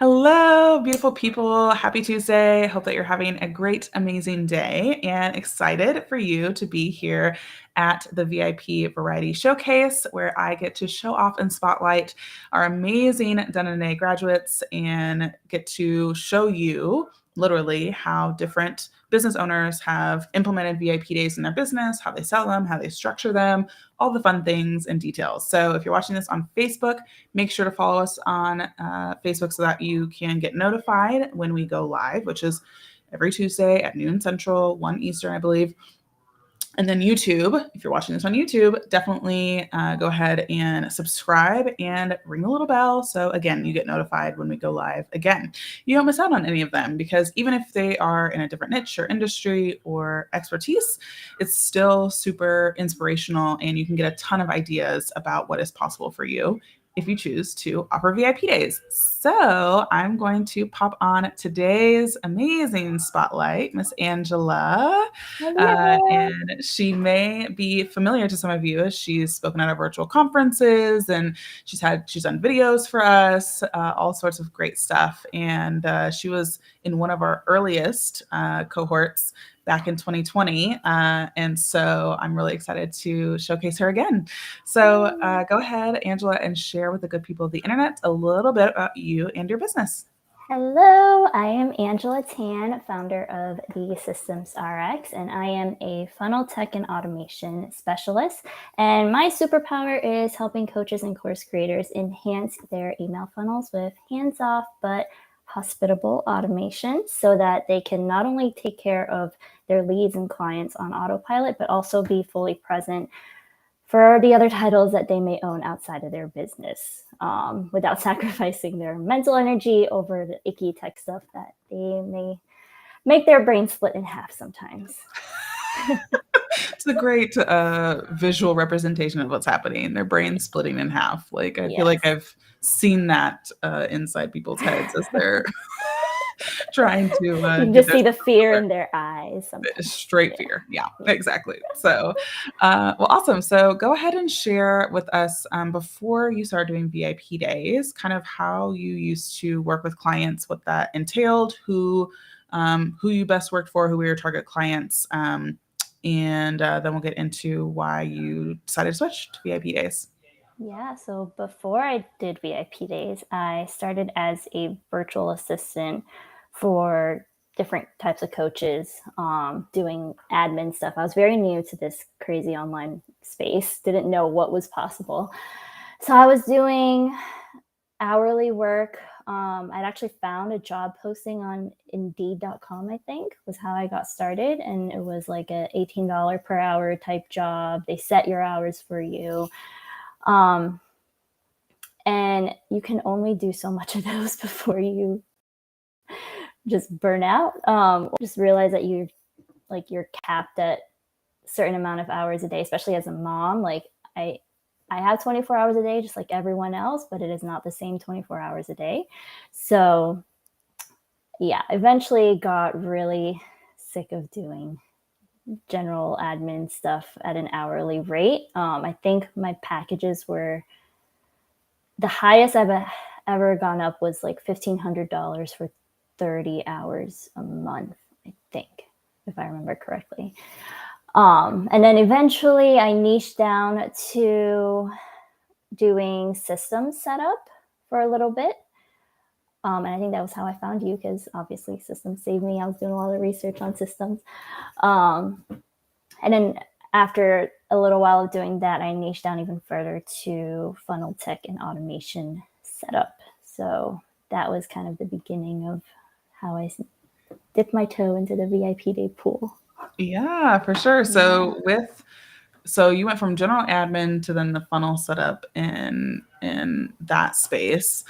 Hello, beautiful people. Happy Tuesday. Hope that you're having a great, amazing day and excited for you to be here at the VIP Variety Showcase, where I get to show off and spotlight our amazing Dun&A graduates and get to show you literally how different business owners have implemented VIP days in their business, how they sell them, how they structure them, all the fun things and details. So if you're watching this on Facebook, make sure to follow us on Facebook so that you can get notified when we go live, which is every Tuesday at noon Central, 1 Eastern, I believe. And then YouTube, if you're watching this on YouTube, definitely go ahead and subscribe and ring the little bell. So again, you get notified when we go live. Again, you don't miss out on any of them because even if they are in a different niche or industry or expertise, it's still super inspirational and you can get a ton of ideas about what is possible for you if you choose to offer VIP days. So I'm going to pop on today's amazing spotlight, Miss Angela. And she may be familiar to some of you as she's spoken at our virtual conferences and she's done videos for us, all sorts of great stuff. And she was in one of our earliest cohorts back in 2020. And so I'm really excited to showcase her again. So go ahead, Angela, and share with the good people of the internet a little bit about you and your business. Hello, I am Angela Tan, founder of the Systems RX, and I am a funnel tech and automation specialist. And my superpower is helping coaches and course creators enhance their email funnels with hands-off but hospitable automation so that they can not only take care of their leads and clients on autopilot, but also be fully present for the other titles that they may own outside of their business without sacrificing their mental energy over the icky tech stuff that they may make their brain split in half sometimes. It's a great visual representation of what's happening. Their brains splitting in half. Like I feel like I've seen that inside people's heads as they're trying to you can just see the fear in their eyes sometimes. Straight fear. Yeah, exactly. So well, awesome. So go ahead and share with us before you started doing VIP days, kind of how you used to work with clients, what that entailed, who you best worked for, who were your target clients, and then we'll get into why you decided to switch to VIP days. Yeah, so before I did VIP days, I started as a virtual assistant for different types of coaches, doing admin stuff. I was very new to this crazy online space, didn't know what was possible. So I was doing hourly work. I'd actually found a job posting on Indeed.com, I think, was how I got started. And it was like a $18 per hour type job. They set your hours for you. And you can only do so much of those before you just burn out. Just realize that you're capped at a certain amount of hours a day, especially as a mom. Like I have 24 hours a day, just like everyone else, but it is not the same 24 hours a day. So yeah, eventually got really sick of doing general admin stuff at an hourly rate. I think my packages were, the highest I've ever gone up was like $1,500 for 30 hours a month, I think, if I remember correctly. And then eventually I niched down to doing systems setup for a little bit. And I think that was how I found you, because obviously systems saved me. I was doing a lot of research on systems. And then after a little while of doing that, I niched down even further to funnel tech and automation setup. So that was kind of the beginning of how I dipped my toe into the VIP day pool. Yeah, for sure. So you went from general admin to then the funnel setup in that space.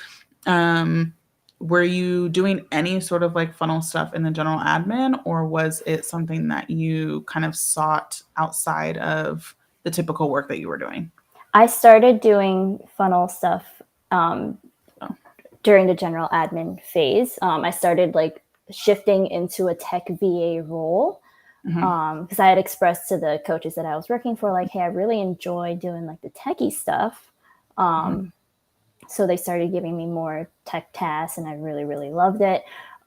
Were you doing any sort of like funnel stuff in the general admin, or was it something that you kind of sought outside of the typical work that you were doing? I started doing funnel stuff during the general admin phase. I started like shifting into a tech VA role because I had expressed to the coaches that I was working for, like, hey, I really enjoy doing like the techie stuff. So they started giving me more tech tasks, and I really, really loved it.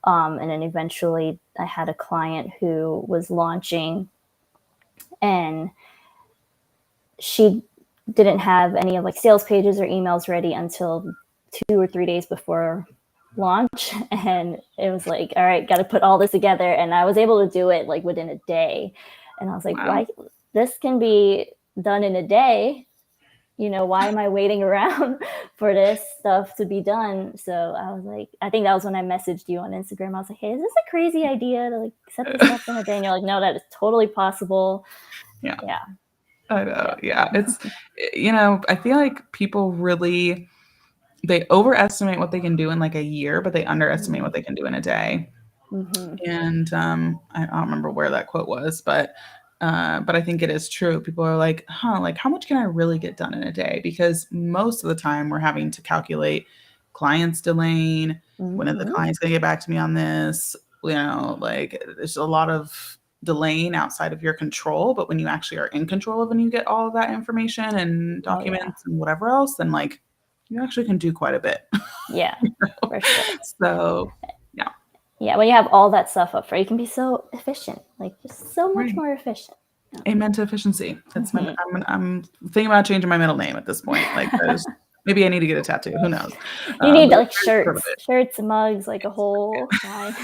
And then eventually I had a client who was launching, and she didn't have any of like sales pages or emails ready until 2 or 3 days before launch. And it was like, all right, got to put all this together. And I was able to do it like within a day. And I was like, Wow. why? This can be done in a day. Why am I waiting around for this stuff to be done? So I was like, I think that was when I messaged you on Instagram. I was like, hey, is this a crazy idea to like set this up in a day? And you're like, no, that is totally possible. Yeah. Yeah. I know. Yeah. Yeah. It's, I feel like people really, they overestimate what they can do in like a year, but they underestimate what they can do in a day. Mm-hmm. And I don't remember where that quote was, but I think it is true. People are like, like how much can I really get done in a day? Because most of the time we're having to calculate clients delaying, when are the Mm-hmm. clients going to get back to me on this? Like there's a lot of delaying outside of your control. But when you actually are in control of, and you get all of that information and Oh yeah. documents and whatever else, then like you actually can do quite a bit. Yeah, for sure. So yeah, Yeah, when you have all that stuff up front, you can be so efficient, like just so much right. more efficient. Yeah. Amen to efficiency. That's my. Mm-hmm. I'm thinking about changing my middle name at this point. Like, maybe I need to get a tattoo. Who knows? You need But I'm like very proud of shirts, mugs, like a whole it. line.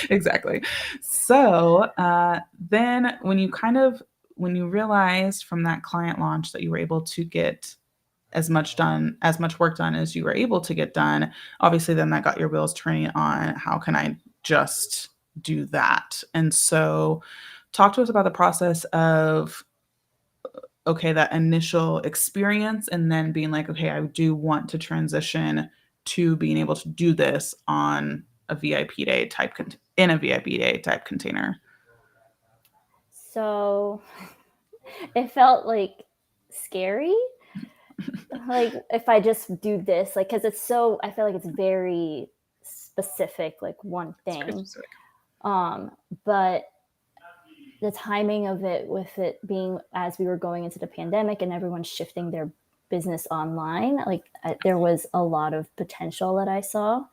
Exactly. So then, when you realized from that client launch that you were able to get as much work done as you were able to get done, obviously, then that got your wheels turning on how can I just do that? And so, talk to us about the process of okay, that initial experience and then being like, okay, I do want to transition to being able to do this on a VIP day type in a VIP day type container. So it felt like scary. Like if I just do this, like, because I feel like it's very specific, like one It's very thing. specific. But the timing of it, with it being as we were going into the pandemic and everyone's shifting their business online, like there was a lot of potential that I saw.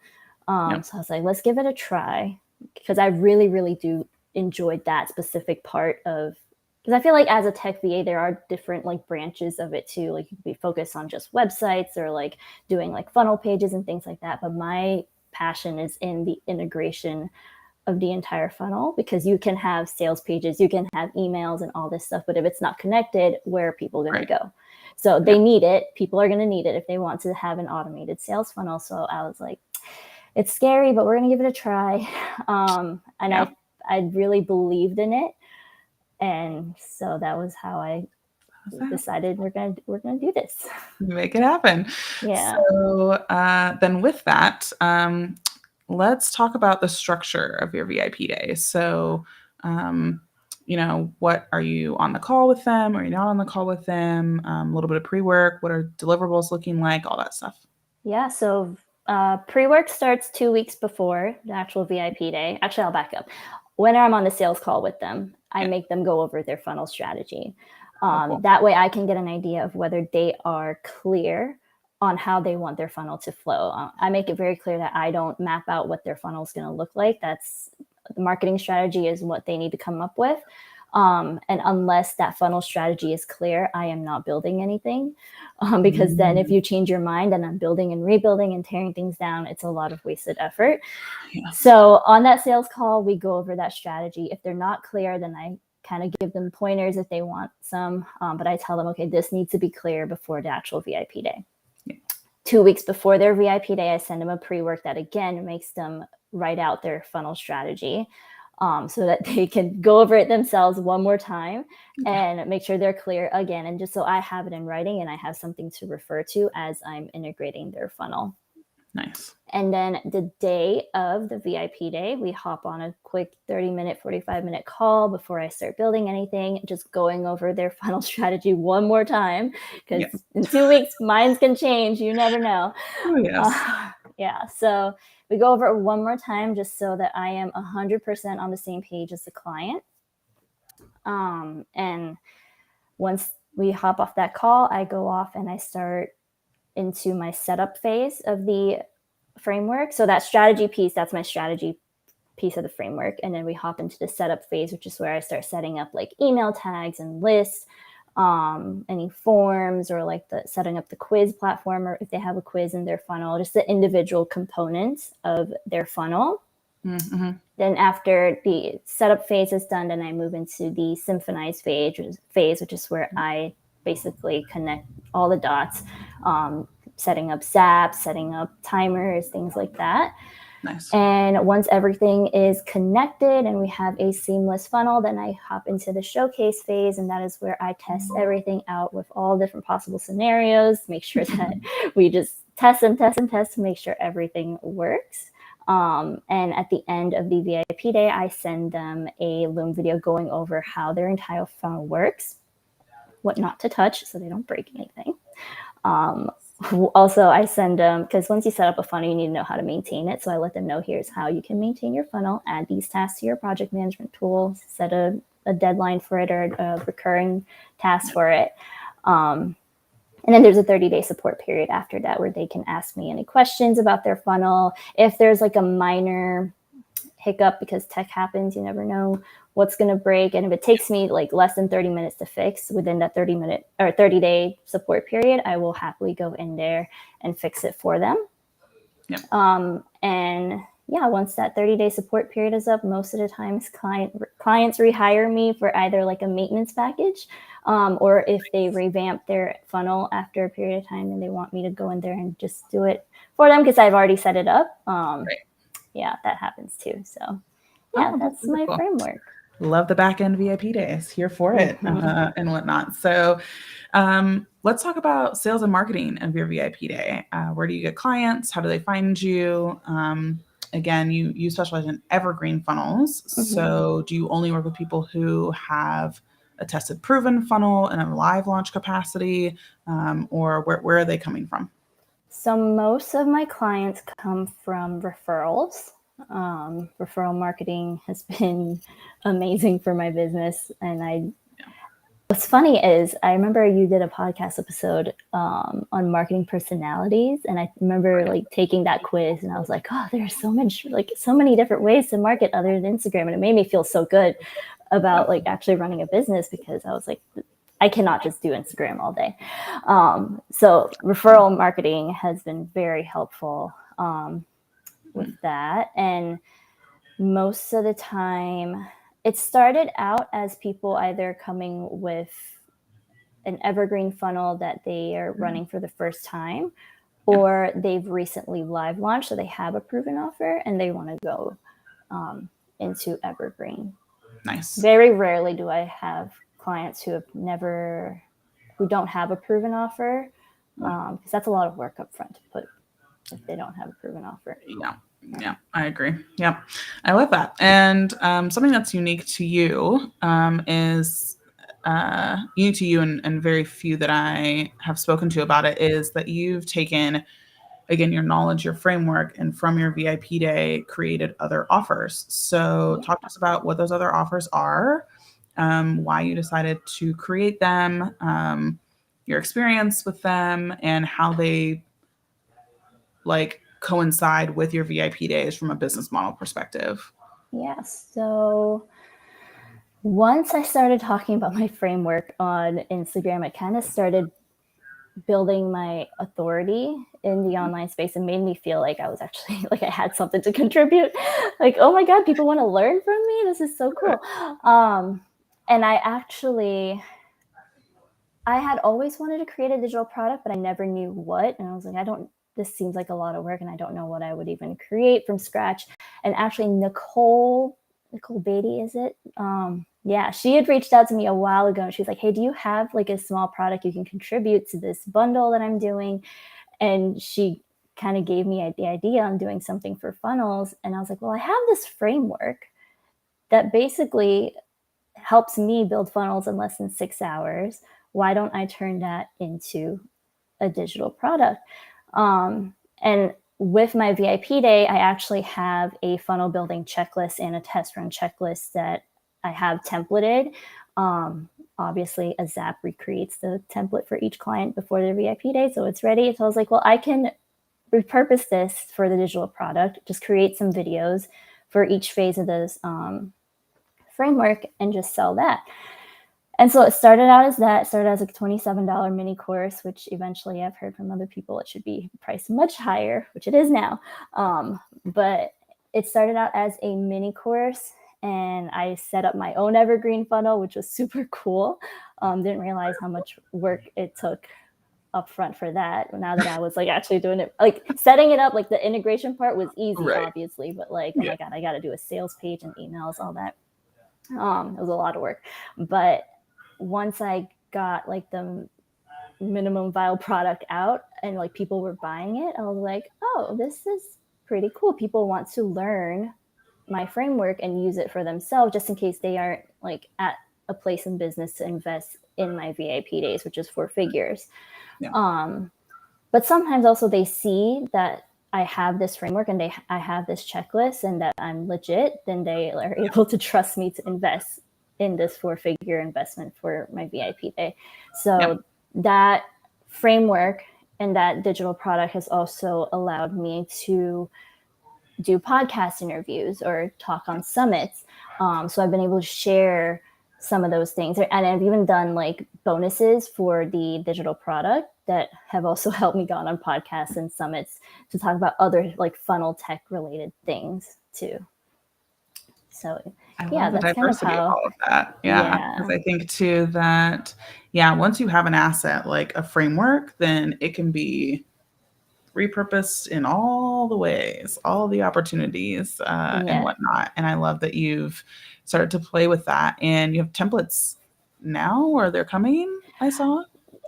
Yeah. So I was like, let's give it a try, because I really, really do enjoyed that specific part of, because I feel like as a tech VA, there are different like branches of it too. Like you could be focused on just websites or like doing like funnel pages and things like that. But my passion is in the integration of the entire funnel, because you can have sales pages, you can have emails and all this stuff, but if it's not connected, where are people going Right. to go? So Yeah. they need it. People are going to need it if they want to have an automated sales funnel. So I was like, it's scary, but we're going to give it a try. And Yeah. I really believed in it. And so that was how I How's that? decided we're gonna do this. Make it happen. Yeah. So then with that, let's talk about the structure of your VIP day. So, what are you on the call with them? Are you not on the call with them? A little bit of pre-work. What are deliverables looking like? All that stuff. Yeah. So pre-work starts 2 weeks before the actual VIP day. Actually, I'll back up. When I'm on the sales call with them, I Yeah. make them go over their funnel strategy. Oh, cool. That way I can get an idea of whether they are clear on how they want their funnel to flow. I make it very clear that I don't map out what their funnel is going to look like. That's the marketing strategy is what they need to come up with. And unless that funnel strategy is clear, I am not building anything. Because then if you change your mind and I'm building and rebuilding and tearing things down, it's a lot of wasted effort. Yeah. So on that sales call, we go over that strategy. If they're not clear, then I kind of give them pointers if they want some. But I tell them, okay, this needs to be clear before the actual VIP day. Yeah. 2 weeks before their VIP day, I send them a pre-work that again makes them write out their funnel strategy, so that they can go over it themselves one more time and make sure they're clear again. And just so I have it in writing and I have something to refer to as I'm integrating their funnel. Nice. And then the day of the VIP day, we hop on a quick 30-minute, 45-minute call before I start building anything, just going over their funnel strategy one more time, because Yeah. in 2 weeks, minds can change. You never know. Oh, yes. Yeah. So we go over it one more time just so that I am 100% on the same page as the client. And once we hop off that call, I go off and I start into my setup phase of the framework. So that strategy piece, that's my strategy piece of the framework. And then we hop into the setup phase, which is where I start setting up like email tags and lists, any forms, or like setting up the quiz platform, or if they have a quiz in their funnel, just the individual components of their funnel. Mm-hmm. Then after the setup phase is done, then I move into the symphonize phase, which is where I basically connect all the dots, setting up zaps, setting up timers, things like that. Nice. And once everything is connected and we have a seamless funnel, then I hop into the showcase phase, and that is where I test everything out with all different possible scenarios, make sure that we just test to make sure everything works. And at the end of the VIP day, I send them a Loom video going over how their entire funnel works, what not to touch so they don't break anything. Also, I send them, because once you set up a funnel, you need to know how to maintain it. So I let them know, here's how you can maintain your funnel, add these tasks to your project management tool, set a deadline for it, or a recurring task for it. And then there's a 30-day support period after that where they can ask me any questions about their funnel. If there's like a minor hiccup, because tech happens, you never know what's going to break. And if it takes me like less than 30 minutes to fix within that 30-day support period, I will happily go in there and fix it for them. Yep. And yeah, once that 30-day support period is up, most of the times clients rehire me for either like a maintenance package, or if they revamp their funnel after a period of time and they want me to go in there and just do it for them because I've already set it up. Right. Yeah, that happens too. So yeah, that's my framework. Love the back end VIP days. Here for it and whatnot. So let's talk about sales and marketing of your VIP day. Where do you get clients? How do they find you? Again, you specialize in evergreen funnels. So do you only work with people who have a tested, proven funnel in a live launch capacity? Or where are they coming from? So most of my clients come from referrals. Referral marketing has been amazing for my business. And what's funny is I remember you did a podcast episode on marketing personalities. And I remember like taking that quiz and I was like, oh, there's so many different ways to market other than Instagram. And it made me feel so good about like actually running a business, because I was like, I cannot just do Instagram all day. So referral marketing has been very helpful with that. And most of the time, it started out as people either coming with an evergreen funnel that they are running for the first time, or they've recently live launched, so they have a proven offer and they want to go into evergreen. Nice. Very rarely do I have clients who don't have a proven offer, because that's a lot of work up front to put if they don't have a proven offer. Yeah, I agree. Yeah, I love that. And something that's unique to you is unique to you and very few that I have spoken to about it, is that you've taken, again, your knowledge, your framework, and from your VIP day created other offers. So talk to us about what those other offers are, why you decided to create them, your experience with them, and how they like coincide with your VIP days from a business model perspective. Yeah. So once I started talking about my framework on Instagram, I kind of started building my authority in the online space and made me feel like I was actually like I had something to contribute. Like, oh my God, people want to learn from me. This is so cool. And I had always wanted to create a digital product, but I never knew what. And I was like, this seems like a lot of work and I don't know what I would even create from scratch. And actually Nicole Beatty, is it? Yeah, she had reached out to me a while ago and she's like, hey, do you have like a small product you can contribute to this bundle that I'm doing? And she kind of gave me the idea on doing something for funnels. And I was like, well, I have this framework that basically helps me build funnels in less than 6 hours. Why don't I turn that into a digital product? And with my VIP day, I actually have a funnel building checklist and a test run checklist that I have templated. obviously a Zap recreates the template for each client before their VIP day, so it's ready. So I was like, well, I can repurpose this for the digital product, just create some videos for each phase of this framework and just sell that. And so it started out as that. It started as a $27 mini course, which eventually I've heard from other people it should be priced much higher, which it is now. But it started out as a mini course, and I set up my own evergreen funnel, which was super cool. Didn't realize how much work it took upfront for that. Now that I was like actually doing it, like setting it up, like the integration part was easy, Right. obviously, but like, oh Yeah. my God, I got to do a sales page and emails, all that. It was a lot of work. But once I got like the minimum viable product out and like people were buying it, I was like, oh, this is pretty cool. People want to learn my framework and use it for themselves, just in case they aren't like at a place in business to invest in my VIP days, which is 4 figures. Yeah. But sometimes also they see that I have this framework and I have this checklist and that I'm legit, then they are able to trust me to invest in this 4-figure investment for my VIP day. So that framework and that digital product has also allowed me to do podcast interviews or talk on summits. So I've been able to share some of those things. And I've even done like bonuses for the digital product that have also helped me go on podcasts and summits to talk about other like funnel tech related things too. So I yeah, love the that's kind of diversity of how, all of that. Yeah. Because yeah, I think too that, yeah, once you have an asset like a framework, then it can be repurposed in all the ways, all the opportunities and yeah. whatnot. And I love that you've started to play with that and you have templates now or they're coming, I saw.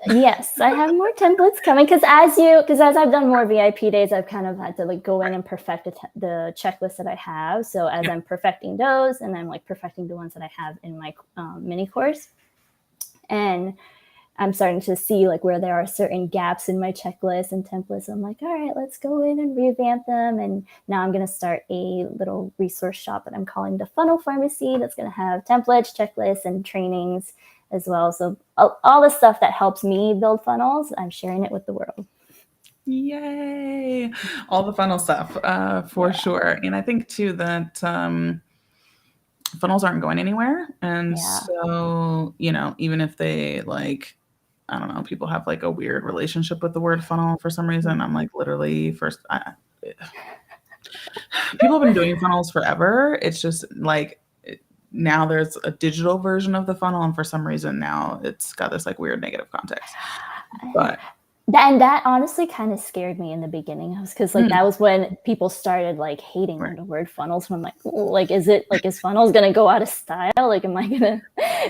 Yes, I have more templates coming because as I've done more VIP days, I've kind of had to like go in and perfect the checklist that I have. So as Yeah. I'm perfecting those, and I'm like perfecting the ones that I have in my mini course, and I'm starting to see like where there are certain gaps in my checklist and templates. I'm like, all right, let's go in and revamp them. And now I'm going to start a little resource shop that I'm calling the Funnel Pharmacy. That's going to have templates, checklists, and trainings as well. So all the stuff that helps me build funnels, I'm sharing it with the world. Yay. All the funnel stuff for sure. And I think too that funnels aren't going anywhere. And Yeah. so, even if they like, I don't know, people have like a weird relationship with the word funnel for some reason. I'm like, literally, people have been doing funnels forever. It's just like now there's a digital version of the funnel. And for some reason now it's got this like weird negative context. But And that honestly kind of scared me in the beginning. I was because like that was when people started like hating right, the word funnels. So I'm like, like, is funnels gonna go out of style? Like, am I gonna?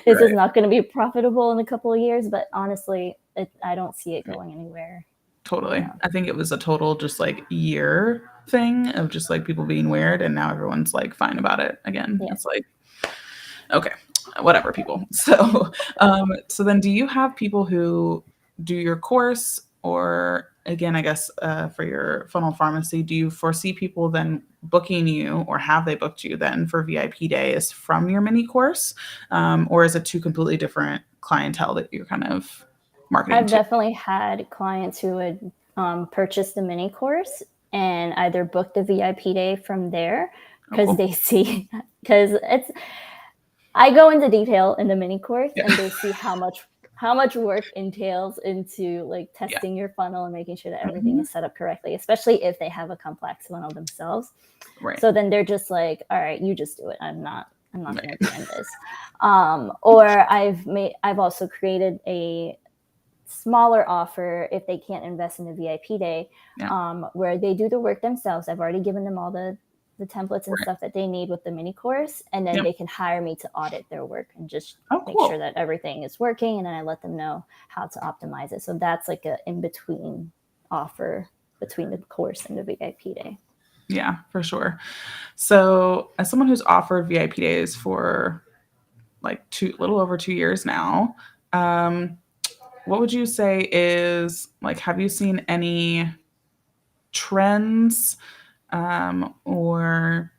Is this right. not gonna be profitable in a couple of years? But honestly, I don't see it going anywhere. Totally. No. I think it was a total just like year thing of just like people being weird and now everyone's like fine about it again. Yeah. It's like, okay, whatever people. So then do you have people who do your course or again, I guess for your funnel pharmacy, do you foresee people then booking you or have they booked you then for VIP days from your mini course? Or is it two completely different clientele that you're kind of marketing I've to? definitely had clients who would purchase the mini course and either book the VIP day from there Oh, because cool. they see because it's I go into detail in the mini course Yeah. and they see how much work entails into like Yeah. testing your funnel and making sure that everything Mhm. is set up correctly, especially if they have a complex funnel themselves. Right. So then they're just like, all right, you just do it. I'm not Right. going to be in this. Or I've also created a smaller offer if they can't invest in the VIP day, Yeah. where they do the work themselves. I've already given them all the templates and Right. stuff that they need with the mini course, and then Yeah. they can hire me to audit their work and just Oh, make sure cool. that everything is working, and then I let them know how to optimize it. So that's like a in between offer between the course and the VIP day. Yeah, for sure. So, as someone who's offered VIP days for like little over 2 years now, um, what would you say is like, have you seen any trends or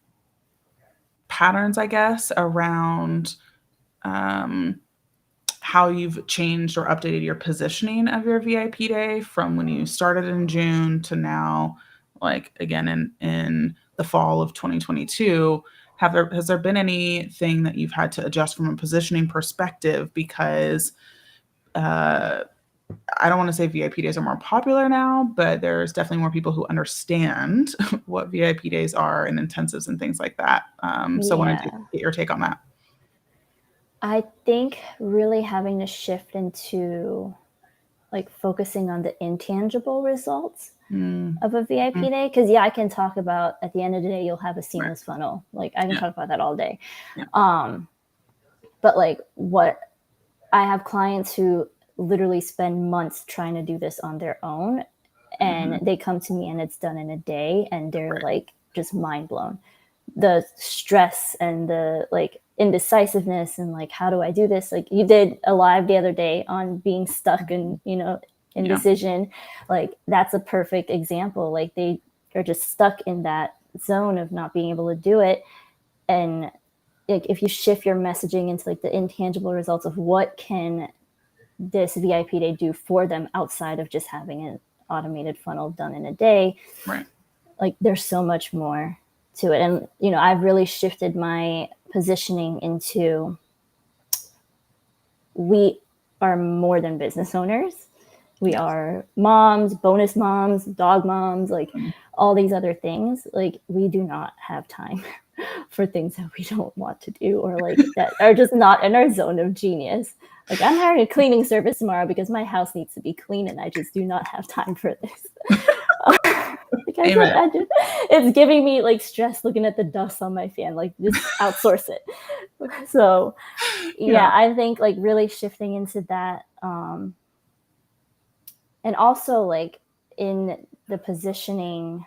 patterns, I guess, around um, how you've changed or updated your positioning of your VIP day from when you started in June to now, like again in the fall of 2022. Has there been anything that you've had to adjust from a positioning perspective? Because I don't want to say VIP days are more popular now, but there's definitely more people who understand what VIP days are and intensives and things like that. So I wanted to get your take on that. I think really having to shift into like focusing on the intangible results of a VIP day. Because I can talk about at the end of the day, you'll have a seamless funnel. Like I can talk about that all day. Yeah. But like what I have clients who literally spend months trying to do this on their own, and they come to me and it's done in a day, and they're like just mind blown. The stress and the like indecisiveness and like, how do I do this? Like you did a live the other day on being stuck and, indecision. Like that's a perfect example. Like they are just stuck in that zone of not being able to do it. And like if you shift your messaging into like the intangible results of what can this VIP day do for them outside of just having an automated funnel done in a day, Right. like there's so much more to it. And I've really shifted my positioning into, we are more than business owners. We are moms, bonus moms, dog moms, like all these other things. Like we do not have time for things that we don't want to do, or like that are just not in our zone of genius. Like I'm hiring a cleaning service tomorrow because my house needs to be clean and I just do not have time for this. It's giving me like stress looking at the dust on my fan. Like just outsource it. So I think like really shifting into that, and also like in the positioning,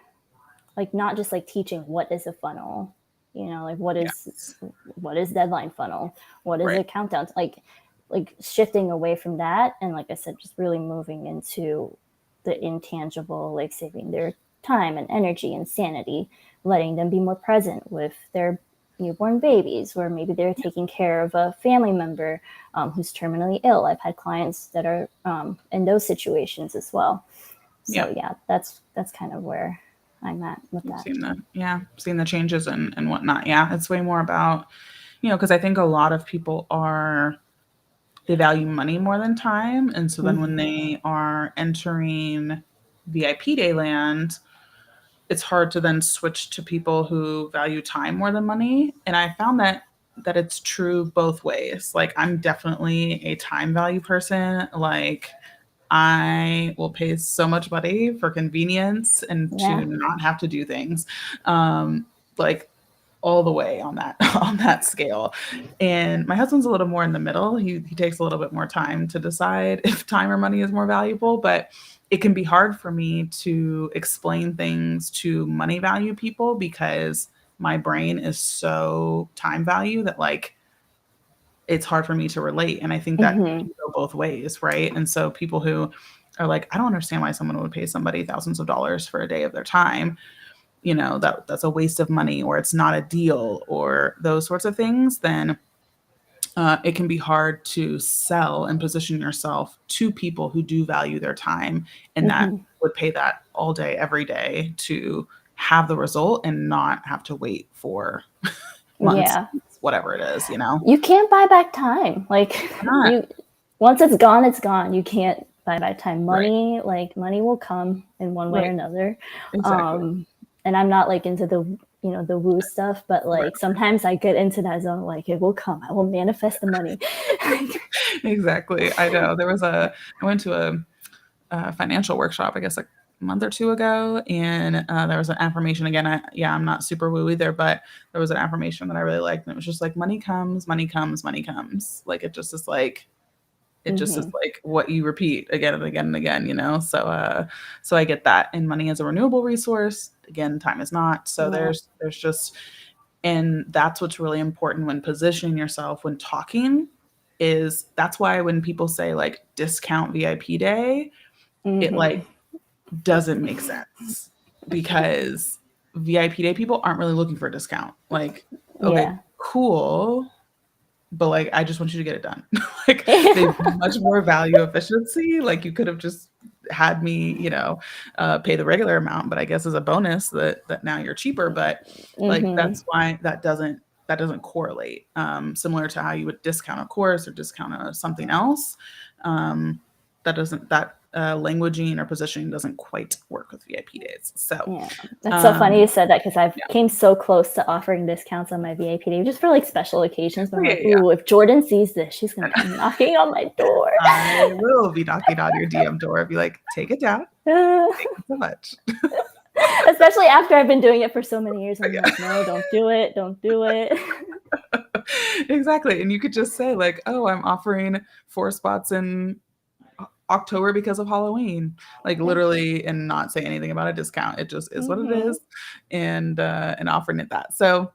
like not just like teaching what is a funnel, like what is deadline funnel, what is a countdown, like shifting away from that, and like I said, just really moving into the intangible, like saving their time and energy and sanity, letting them be more present with their newborn babies, or maybe they're taking care of a family member who's terminally ill. I've had clients that are in those situations as well. So that's kind of where I'm at with that. Seeing the changes and whatnot. Yeah, it's way more about, because I think a lot of people they value money more than time. And so then when they are entering VIP day land, it's hard to then switch to people who value time more than money. And I found that it's true both ways. Like I'm definitely a time value person. Like I will pay so much money for convenience and to not have to do things. Like all the way on that scale. And my husband's a little more in the middle. He takes a little bit more time to decide if time or money is more valuable, but it can be hard for me to explain things to money value people because my brain is so time value that like it's hard for me to relate. And I think that can go both ways, right? And so people who are like, I don't understand why someone would pay somebody thousands of dollars for a day of their time, that's a waste of money, or it's not a deal, or those sorts of things, then it can be hard to sell and position yourself to people who do value their time and that would pay that all day, every day to have the result and not have to wait for months, whatever it is, You can't buy back time. Like once it's gone, it's gone. You can't buy back time. Money, like money will come in one way or another. Exactly. And I'm not like into the the woo stuff, but like sometimes I get into that zone, like it will come, I will manifest the money. Exactly. I know I went to a financial workshop, I guess like a month or two ago, and there was an affirmation again. I'm not super woo either, but there was an affirmation that I really liked, and it was just like money comes, money comes, money comes. Like it just is like what you repeat again and again and again, so I get that. And money is a renewable resource. Again, time is not. So there's just, and that's what's really important when positioning yourself, when talking, is that's why when people say like discount VIP day, it like doesn't make sense, because VIP day people aren't really looking for a discount. Like, okay, cool, but like, I just want you to get it done. Like, they much more value efficiency. Like, you could have just had me, pay the regular amount, but I guess as a bonus that now you're cheaper. But like, Mm-hmm. that's why that doesn't correlate. Similar to how you would discount a course or discount something else. That languaging or positioning doesn't quite work with VIP days. So, Yeah, that's so funny you said that, because I've yeah. came so close to offering discounts on my VIP day just for like special occasions. But Oh, I'm yeah, like, yeah. ooh, if Jordan sees this, she's gonna come knocking on my door. I will be knocking on your DM door. Be like, take it down. Thank you so much. Especially after I've been doing it for so many years. I'm Yeah. like, no, don't do it. Don't do it. Exactly. And you could just say, like, oh, I'm offering 4 spots in October because of Halloween, like, Yeah. literally, and not say anything about a discount. It just is what it Mm-hmm. is, and offering it that. So,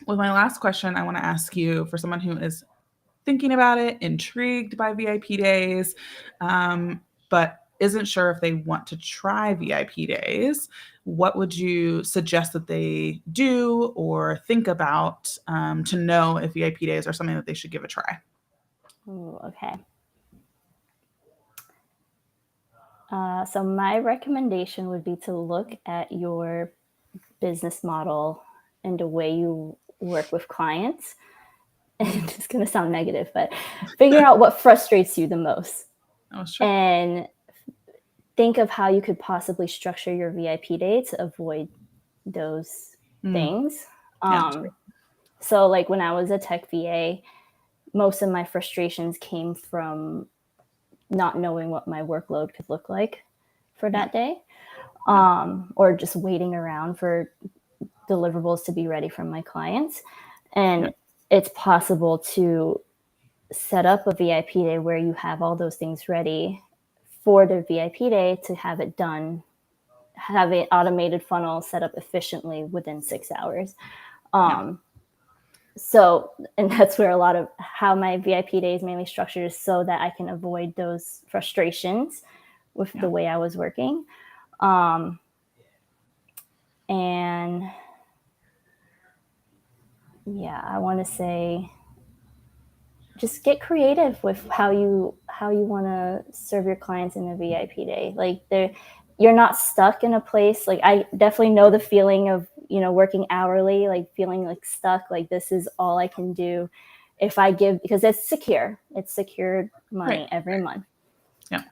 with my last question, I want to ask you, for someone who is thinking about it, intrigued by VIP days, but isn't sure if they want to try VIP days, what would you suggest that they do or think about, to know if VIP days are something that they should give a try? Ooh, okay. So my recommendation would be to look at your business model and the way you work with clients. It's going to sound negative, but figure out what frustrates you the most, Oh, sure. and think of how you could possibly structure your VIP day to avoid those Mm, things. yeah, true. So like when I was a tech VA, most of my frustrations came from not knowing what my workload could look like for Yeah, that day, yeah, or just waiting around for deliverables to be ready from my clients. yeah, And it's possible to set up a VIP day where you have all those things ready for the VIP day to have it done, have an automated funnel set up efficiently within 6 hours. yeah, So, and that's where a lot of how my VIP day is mainly structured, is so that I can avoid those frustrations with yeah, the way I was working. Um, and yeah, I want to say just get creative with how you want to serve your clients in a VIP day. Like, you're not stuck in a place. Like, I definitely know the feeling of, working hourly, like feeling like stuck, like this is all I can do if I give, because it's secured right, money every month. yeah,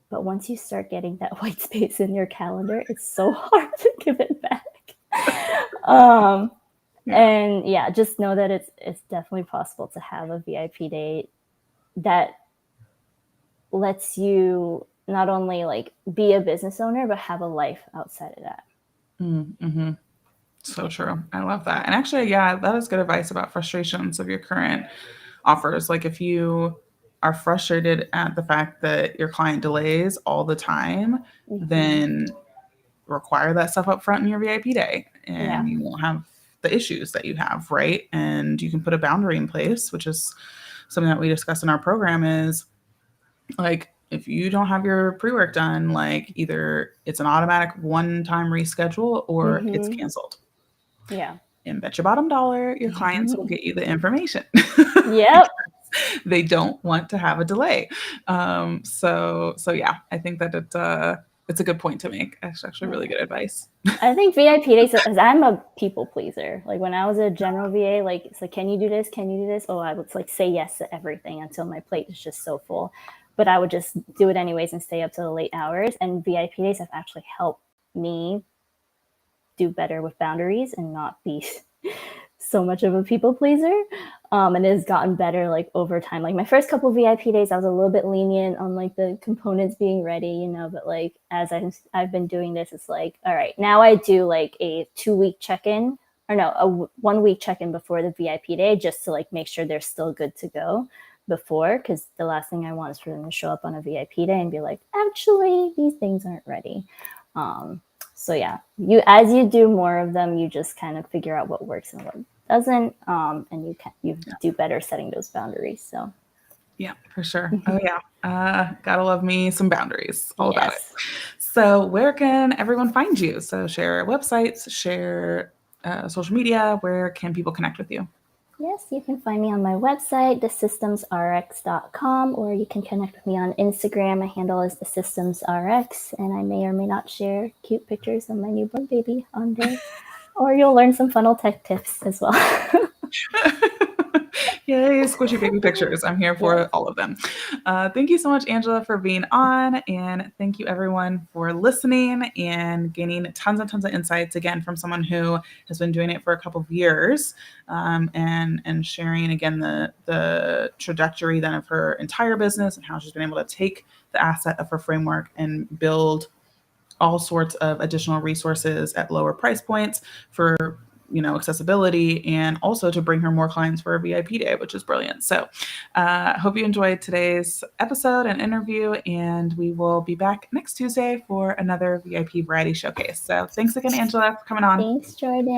But once you start getting that white space in your calendar, it's so hard to give it back. um, yeah, and yeah, just know that it's definitely possible to have a VIP day that lets you not only like be a business owner, but have a life outside of that. mm-hmm. So true. I love that. And actually, yeah, that is good advice about frustrations of your current offers. Like, if you are frustrated at the fact that your client delays all the time, Mm-hmm. then require that stuff up front in your VIP day, Yeah. and you won't have the issues that you have, right? And you can put a boundary in place, which is something that we discuss in our program, is like, if you don't have your pre-work done, like, either it's an automatic one-time reschedule or it's Mm-hmm. canceled. Yeah. And bet your bottom dollar your clients will get you the information. Yep. They don't want to have a delay. So yeah, I think that it's a good point to make. It's actually really good advice. I think VIP days, because I'm a people pleaser. Like when I was a general VA, like it's like, can you do this? Can you do this? Oh, I would like say yes to everything until my plate is just so full. But I would just do it anyways and stay up to the late hours. And VIP days have actually helped me do better with boundaries and not be so much of a people pleaser. And it has gotten better like over time. Like my first couple VIP days, I was a little bit lenient on like the components being ready, but like as I've been doing this, it's like, all right, now I do like a 2-week check-in, or no, a 1-week check-in before the VIP day, just to like make sure they're still good to go before, because the last thing I want is for them to show up on a VIP day and be like, actually, these things aren't ready. So yeah, as you do more of them, you just kind of figure out what works and what doesn't, and you do better setting those boundaries. So Yeah, for sure. Oh yeah, gotta love me some boundaries. All about it. yes. So where can everyone find you? So share websites, share social media. Where can people connect with you? Yes, you can find me on my website, thesystemsrx.com, or you can connect with me on Instagram. My handle is thesystemsrx, and I may or may not share cute pictures of my newborn baby on there. Or you'll learn some funnel tech tips as well. Yay, squishy baby pictures. I'm here for Yes. all of them. Thank you so much, Angela, for being on. And thank you, everyone, for listening and gaining tons and tons of insights, again, from someone who has been doing it for a couple of years, and sharing, again, the trajectory then of her entire business and how she's been able to take the asset of her framework and build all sorts of additional resources at lower price points for accessibility, and also to bring her more clients for a VIP day, which is brilliant. So hope you enjoyed today's episode and interview, and we will be back next Tuesday for another VIP variety showcase. So thanks again, Angela, for coming on. Thanks, Jordan.